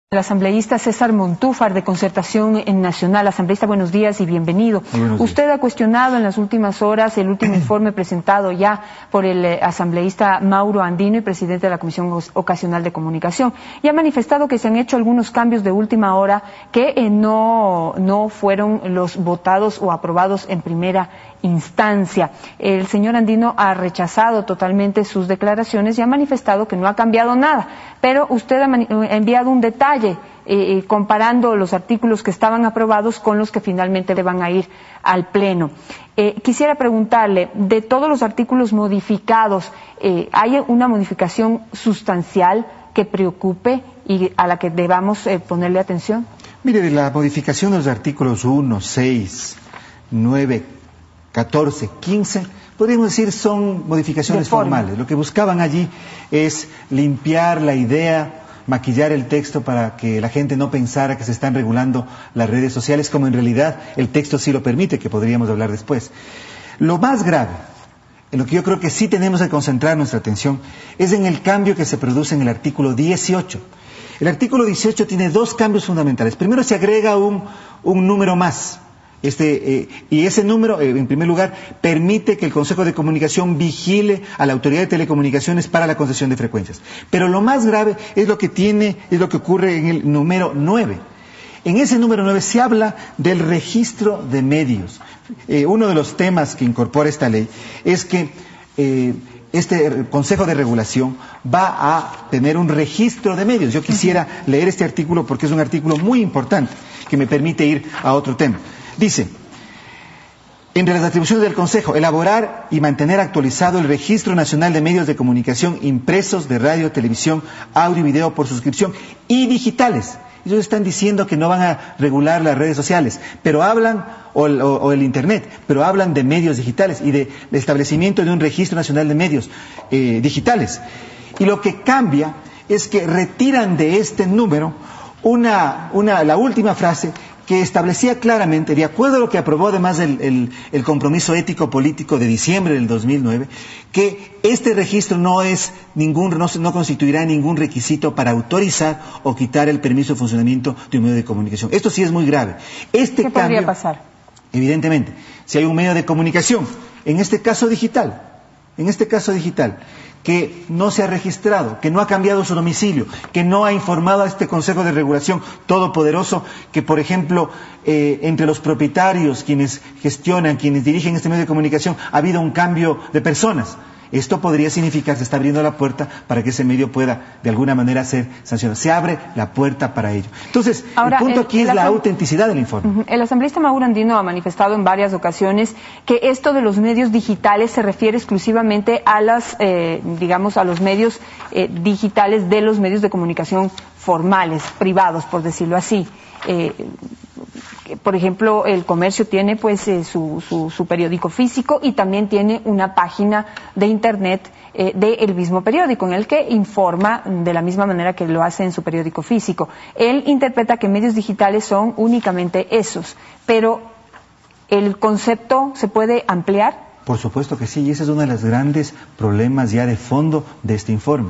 El asambleísta César Montúfar, de Concertación Nacional. Asambleísta, buenos días y bienvenido. Usted ha cuestionado en las últimas horas el último informe presentado ya por el asambleísta Mauro Andino y presidente de la Comisión Ocasional de Comunicación, y ha manifestado que se han hecho algunos cambios de última hora que no fueron los votados o aprobados en primera instancia. El señor Andino ha rechazado totalmente sus declaraciones y ha manifestado que no ha cambiado nada, pero usted ha enviado un detalle comparando los artículos que estaban aprobados con los que finalmente van a ir al Pleno. Quisiera preguntarle, de todos los artículos modificados, ¿hay una modificación sustancial que preocupe y a la que debamos ponerle atención? Mire, de la modificación de los artículos 1, 6, 9, 14, 15, podríamos decir son modificaciones formales. Lo que buscaban allí es limpiar la idea, maquillar el texto para que la gente no pensara que se están regulando las redes sociales, como en realidad el texto sí lo permite, que podríamos hablar después. Lo más grave, en lo que yo creo que sí tenemos que concentrar nuestra atención, es en el cambio que se produce en el artículo 18. El artículo 18 tiene dos cambios fundamentales. Primero, se agrega un número más. Y ese número, en primer lugar, permite que el Consejo de Comunicación vigile a la Autoridad de Telecomunicaciones para la concesión de frecuencias. Pero lo más grave es lo que ocurre en el número 9. En ese número 9 se habla del registro de medios. Uno de los temas que incorpora esta ley es que este Consejo de Regulación va a tener un registro de medios. Yo quisiera leer este artículo porque es un artículo muy importante que me permite ir a otro tema. Dice, entre las atribuciones del Consejo, elaborar y mantener actualizado el Registro Nacional de Medios de Comunicación impresos de radio, televisión, audio y video por suscripción y digitales. Ellos están diciendo que no van a regular las redes sociales, pero hablan, o el Internet, pero hablan de medios digitales y de establecimiento de un Registro Nacional de Medios digitales. Y lo que cambia es que retiran de este número la última frase que establecía claramente, de acuerdo a lo que aprobó además el compromiso ético político de diciembre del 2009, que este registro no constituirá ningún requisito para autorizar o quitar el permiso de funcionamiento de un medio de comunicación. Esto sí es muy grave. ¿Qué podría pasar? Evidentemente, si hay un medio de comunicación, en este caso digital, que no se ha registrado, que no ha cambiado su domicilio, que no ha informado a este Consejo de Regulación todopoderoso, que por ejemplo, entre los propietarios, quienes gestionan, quienes dirigen este medio de comunicación, ha habido un cambio de personas. Esto podría significar que se está abriendo la puerta para que ese medio pueda de alguna manera ser sancionado. Se abre la puerta para ello. Entonces, ahora, el punto aquí es la autenticidad del informe. El asambleísta Mauro Andino ha manifestado en varias ocasiones que esto de los medios digitales se refiere exclusivamente a a los medios digitales de los medios de comunicación formales, privados, por decirlo así. Por ejemplo, el comercio tiene pues su periódico físico y también tiene una página de internet del mismo periódico en el que informa de la misma manera que lo hace en su periódico físico. Él interpreta que medios digitales son únicamente esos, pero ¿el concepto se puede ampliar? Por supuesto que sí, y ese es uno de los grandes problemas ya de fondo de este informe.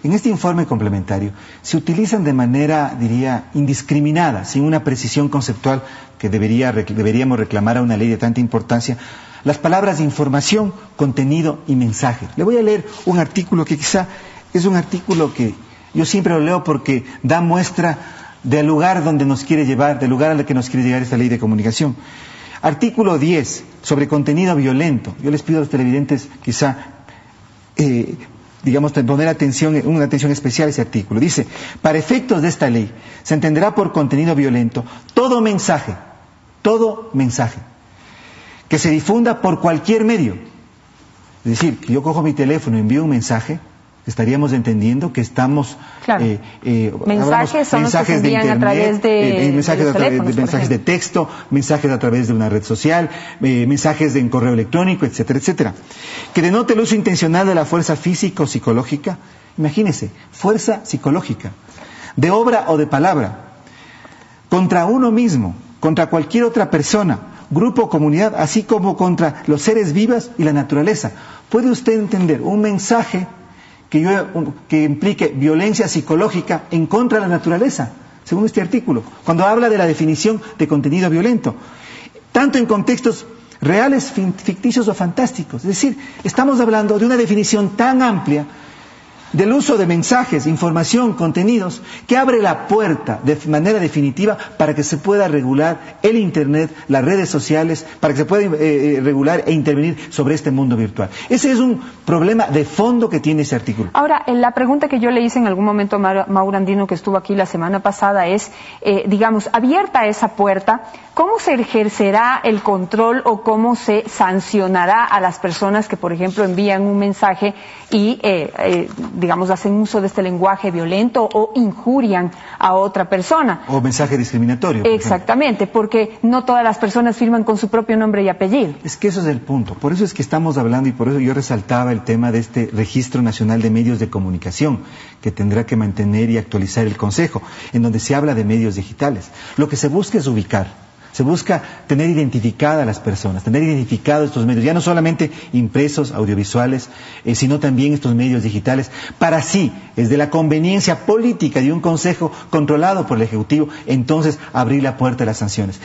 En este informe complementario se utilizan de manera, diría, indiscriminada, sin una precisión conceptual que deberíamos reclamar a una ley de tanta importancia, las palabras información, contenido y mensaje. Le voy a leer un artículo que quizá es un artículo que yo siempre lo leo porque da muestra del lugar donde nos quiere llevar, del lugar al que nos quiere llegar esta ley de comunicación. Artículo 10, sobre contenido violento. Yo les pido a los televidentes quizá poner una atención especial a ese artículo. Dice, para efectos de esta ley, se entenderá por contenido violento todo mensaje, que se difunda por cualquier medio. Es decir, que yo cojo mi teléfono y envío un mensaje, estaríamos entendiendo que estamos... Claro. Mensajes son los que se envían a través de mensajes de texto, mensajes a través de una red social, mensajes en correo electrónico, etcétera, etcétera. Que denote el uso intencional de la fuerza física o psicológica. Imagínense, fuerza psicológica, de obra o de palabra, contra uno mismo, contra cualquier otra persona, grupo o comunidad, así como contra los seres vivos y la naturaleza. ¿Puede usted entender un mensaje que implique violencia psicológica en contra de la naturaleza? según este artículo, cuando habla de la definición de contenido violento, tanto en contextos reales, ficticios o fantásticos. Es decir, estamos hablando de una definición tan amplia del uso de mensajes, información, contenidos, que abre la puerta de manera definitiva para que se pueda regular el Internet, las redes sociales, para que se pueda regular e intervenir sobre este mundo virtual. Ese es un problema de fondo que tiene ese artículo. Ahora, la pregunta que yo le hice en algún momento a Mauro Andino, que estuvo aquí la semana pasada, es, digamos, abierta esa puerta, ¿cómo se ejercerá el control o cómo se sancionará a las personas que, por ejemplo, envían un mensaje y digamos, hacen uso de este lenguaje violento o injurian a otra persona? O mensaje discriminatorio. Exactamente, porque no todas las personas firman con su propio nombre y apellido. Es que eso es el punto. Por eso es que estamos hablando y por eso yo resaltaba el tema de este Registro Nacional de Medios de Comunicación que tendrá que mantener y actualizar el Consejo, en donde se habla de medios digitales. Lo que se busca es ubicar. Se busca tener identificadas a las personas, tener identificados estos medios, ya no solamente impresos, audiovisuales, sino también estos medios digitales, para así, desde la conveniencia política de un consejo controlado por el Ejecutivo, entonces abrir la puerta a las sanciones.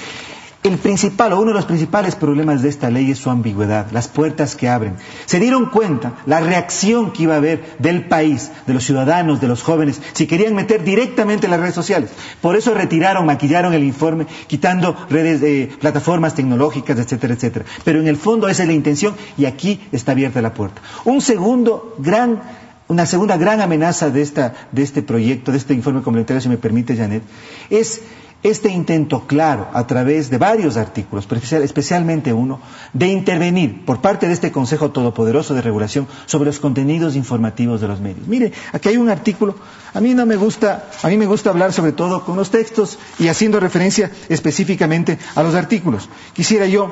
El principal, o uno de los principales problemas de esta ley es su ambigüedad, las puertas que abren. Se dieron cuenta la reacción que iba a haber del país, de los ciudadanos, de los jóvenes, si querían meter directamente en las redes sociales. Por eso retiraron, maquillaron el informe, quitando redes, plataformas tecnológicas, etcétera, etcétera. Pero en el fondo esa es la intención y aquí está abierta la puerta. Una segunda gran amenaza de este proyecto, de este informe complementario, si me permite, Janet, es este intento claro, a través de varios artículos, especialmente uno, de intervenir por parte de este Consejo Todopoderoso de Regulación sobre los contenidos informativos de los medios. Mire, aquí hay un artículo, a mí me gusta hablar sobre todo con los textos y haciendo referencia específicamente a los artículos. Quisiera yo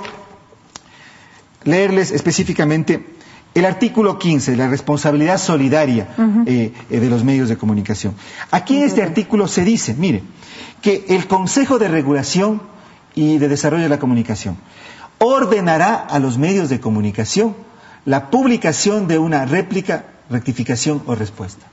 leerles específicamente el artículo 15, la responsabilidad solidaria de los medios de comunicación. Aquí en este artículo se dice, mire, que el Consejo de Regulación y de Desarrollo de la Comunicación ordenará a los medios de comunicación la publicación de una réplica, rectificación o respuesta.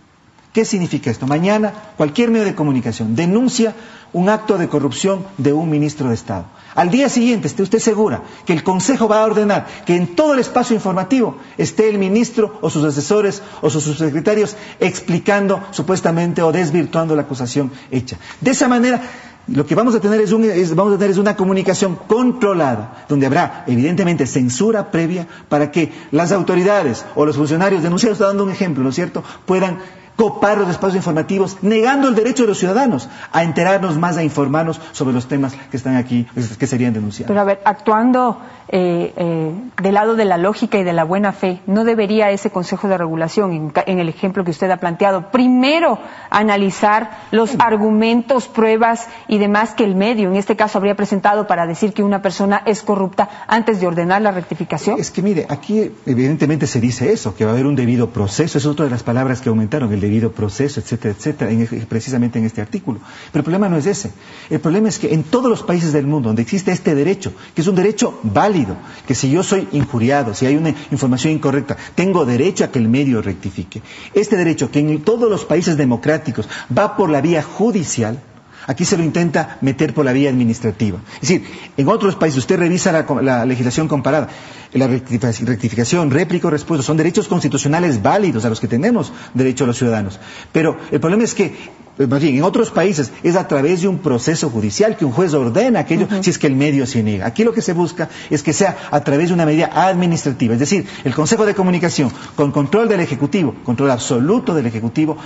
¿Qué significa esto? Mañana cualquier medio de comunicación denuncia un acto de corrupción de un ministro de Estado. Al día siguiente esté usted segura que el Consejo va a ordenar que en todo el espacio informativo esté el ministro o sus asesores o sus subsecretarios explicando supuestamente o desvirtuando la acusación hecha. De esa manera, lo que vamos a tener es una comunicación controlada, donde habrá evidentemente censura previa para que las autoridades o los funcionarios denunciados, está dando un ejemplo, ¿no es cierto?, puedan copar los espacios informativos, negando el derecho de los ciudadanos a enterarnos más, a informarnos sobre los temas que están aquí, que serían denunciados. Pero a ver, actuando del lado de la lógica y de la buena fe, ¿no debería ese Consejo de Regulación, en el ejemplo que usted ha planteado, primero analizar los argumentos, pruebas y demás que el medio, en este caso, habría presentado para decir que una persona es corrupta antes de ordenar la rectificación? Es que mire, aquí evidentemente se dice eso, que va a haber un debido proceso, es otra de las palabras que aumentaron, el debido proceso, etcétera, etcétera, precisamente en este artículo. Pero el problema no es ese. El problema es que en todos los países del mundo donde existe este derecho, que es un derecho válido, que si yo soy injuriado, si hay una información incorrecta, tengo derecho a que el medio rectifique. Este derecho, que en todos los países democráticos va por la vía judicial, aquí se lo intenta meter por la vía administrativa. Es decir, en otros países, usted revisa la legislación comparada, la rectificación, réplica o respuesta, son derechos constitucionales válidos a los que tenemos derecho los ciudadanos. Pero el problema es que, más bien, en otros países es a través de un proceso judicial que un juez ordena aquello si es que el medio se niega. Aquí lo que se busca es que sea a través de una medida administrativa, es decir, el Consejo de Comunicación, con control del Ejecutivo, control absoluto del Ejecutivo,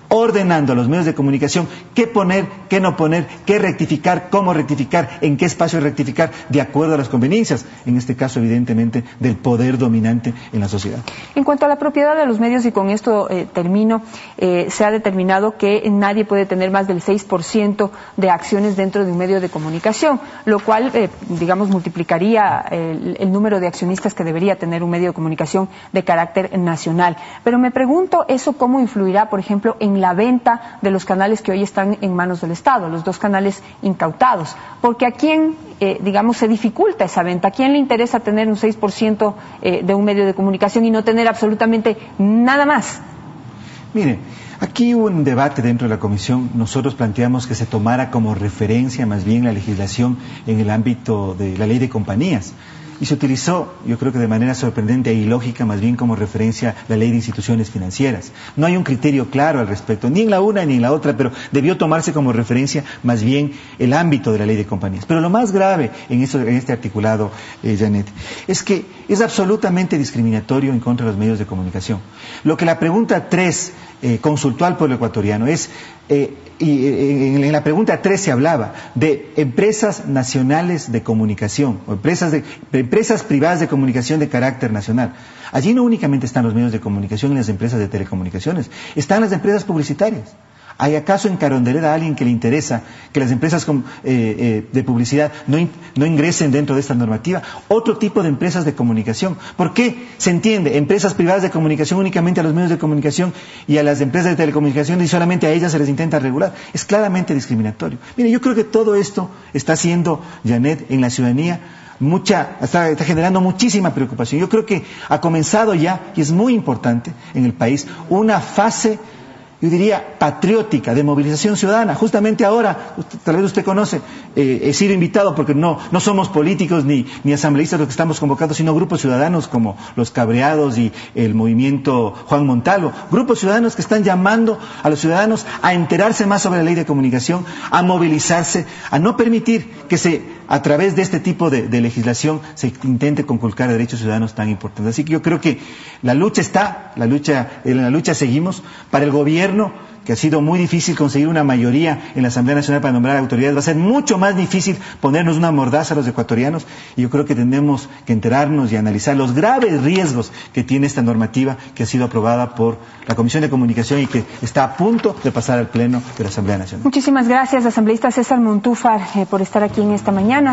ordenando a los medios de comunicación qué poner, qué no poner, qué rectificar, cómo rectificar, en qué espacio rectificar, de acuerdo a las conveniencias, en este caso evidentemente del poder dominante en la sociedad. En cuanto a la propiedad de los medios, y con esto termino, se ha determinado que nadie puede tener más del 6% de acciones dentro de un medio de comunicación, lo cual, digamos, multiplicaría el número de accionistas que debería tener un medio de comunicación de carácter nacional. Pero me pregunto, ¿eso cómo influirá, por ejemplo, en la venta de los canales que hoy están en manos del Estado, los 2 canales incautados? Porque a quién, digamos, se dificulta esa venta, a quién le interesa tener un 6% de un medio de comunicación y no tener absolutamente nada más. Mire, Aquí hubo un debate dentro de la comisión. Nosotros planteamos que se tomara como referencia más bien la legislación en el ámbito de la ley de compañías. Y se utilizó, yo creo que de manera sorprendente e ilógica, más bien como referencia la ley de instituciones financieras. No hay un criterio claro al respecto, ni en la una ni en la otra, pero debió tomarse como referencia más bien el ámbito de la ley de compañías. Pero lo más grave en este articulado, Janet, es que es absolutamente discriminatorio en contra de los medios de comunicación. Lo que la pregunta 3 consultó al pueblo ecuatoriano es... y en la pregunta 3 se hablaba de empresas nacionales de comunicación, o empresas privadas de comunicación de carácter nacional. Allí no únicamente están los medios de comunicación y las empresas de telecomunicaciones, están las empresas publicitarias. ¿Hay acaso en Carondelet a alguien que le interesa que las empresas de publicidad no ingresen dentro de esta normativa? Otro tipo de empresas de comunicación. ¿Por qué se entiende empresas privadas de comunicación únicamente a los medios de comunicación y a las empresas de telecomunicaciones y solamente a ellas se les intenta regular? Es claramente discriminatorio. Mire, yo creo que todo esto está haciendo, Janet, en la ciudadanía está generando muchísima preocupación. Yo creo que ha comenzado ya, y es muy importante en el país, una fase, yo diría, patriótica, de movilización ciudadana. Justamente ahora, tal vez usted conoce, he sido invitado, porque no somos políticos ni asambleístas los que estamos convocados, sino grupos ciudadanos como los Cabreados y el movimiento Juan Montalvo. Grupos ciudadanos que están llamando a los ciudadanos a enterarse más sobre la ley de comunicación, a movilizarse, a no permitir que a través de este tipo de legislación se intente conculcar derechos ciudadanos tan importantes. Así que yo creo que en la lucha seguimos. Para el gobierno, que ha sido muy difícil conseguir una mayoría en la Asamblea Nacional para nombrar autoridades, va a ser mucho más difícil ponernos una mordaza a los ecuatorianos, y yo creo que tenemos que enterarnos y analizar los graves riesgos que tiene esta normativa que ha sido aprobada por la Comisión de Comunicación y que está a punto de pasar al Pleno de la Asamblea Nacional. Muchísimas gracias, asambleísta César Montúfar, por estar aquí en esta mañana.